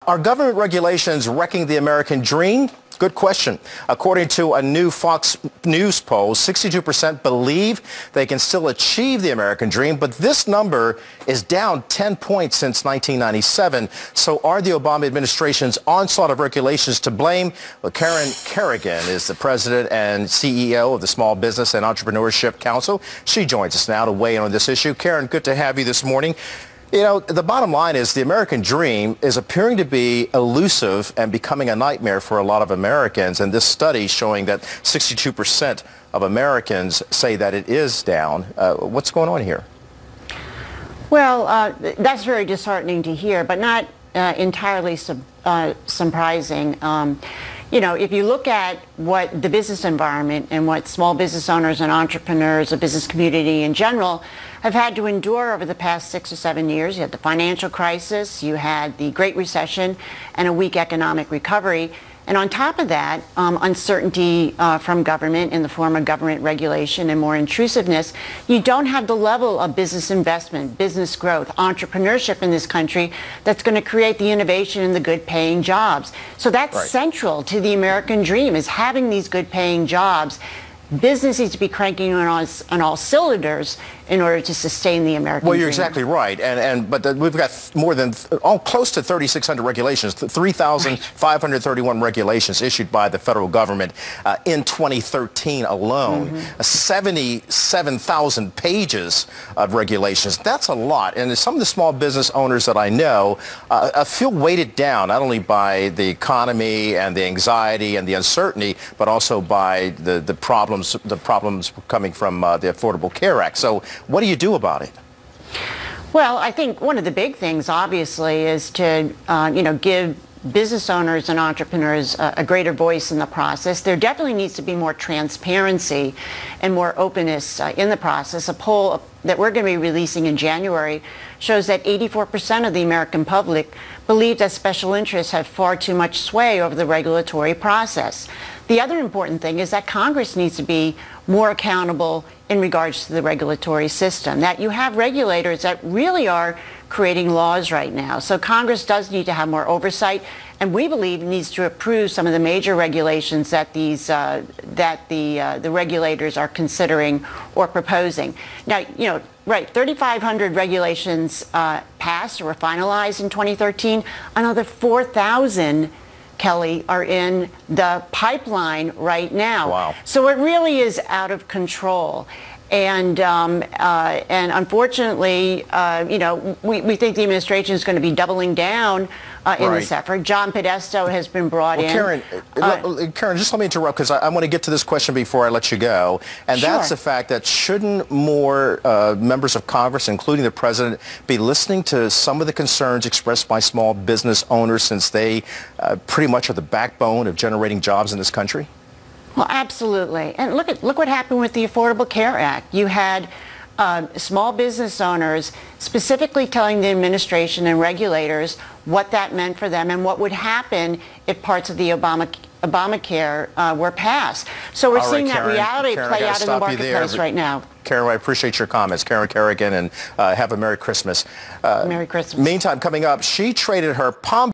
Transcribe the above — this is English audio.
Are government regulations wrecking the American dream? Good question. According to a new Fox News poll, 62% believe they can still achieve the American dream, but this number is down 10 points since 1997. So are the Obama administration's onslaught of regulations to blame? Well, Kerrigan is the president and CEO of the Small Business and Entrepreneurship Council. She joins us now to weigh in on this issue. Karen, good to have you this morning. You know, the bottom line is the American dream is appearing to be elusive and becoming a nightmare for a lot of Americans. And this study showing that 62% of Americans say that it is down. What's going on here? Well, that's very disheartening to hear, but not entirely surprising. You know, if you look at what the business environment and what small business owners and entrepreneurs, the business community in general, have had to endure over the past 6 or 7 years. You had the financial crisis, you had the Great Recession, and a weak economic recovery. And on top of that, uncertainty from government in the form of government regulation and more intrusiveness. You don't have the level of business investment, business growth, entrepreneurship in this country that's going to create the innovation and the good paying jobs. So that's central to the American dream, is having these good paying jobs. Business needs to be cranking on all cylinders in order to sustain the American dream. Well, you're exactly right, but we've got more than close to 3,600 regulations, 3,531 regulations issued by the federal government in 2013 alone. 77,000 pages of regulations. That's a lot, and some of the small business owners that I know feel weighted down not only by the economy and the anxiety and the uncertainty, but also by the problems coming from the Affordable Care Act. So what do you do about it? Well, I think one of the big things, obviously, is to give business owners and entrepreneurs a greater voice in the process. There definitely needs to be more transparency and more openness in the process. A poll that we're going to be releasing in January shows that 84% of the American public believe that special interests have far too much sway over the regulatory process. The other important thing is that Congress needs to be more accountable in regards to the regulatory system, that you have regulators that really are creating laws right now. So Congress does need to have more oversight, and we believe it needs to approve some of the major regulations that the regulators are considering or proposing. Now, 3,500 regulations passed or were finalized in 2013. Another 4,000, Kelly, are in the pipeline right now. Wow. So it really is out of control. And unfortunately, we think the administration is going to be doubling down in this effort. John Podesta has been brought in. Karen, just let me interrupt, because I want to get to this question before I let you go. And that's the fact that shouldn't more members of Congress, including the president, be listening to some of the concerns expressed by small business owners, since they pretty much are the backbone of generating jobs in this country? Well, absolutely. And look what happened with the Affordable Care Act. You had small business owners specifically telling the administration and regulators what that meant for them and what would happen if parts of the Obamacare were passed. So we're seeing that reality play out in the marketplace right now. Karen, I appreciate your comments. Karen Kerrigan, and have a Merry Christmas. Merry Christmas. Meantime, coming up, she traded her Palm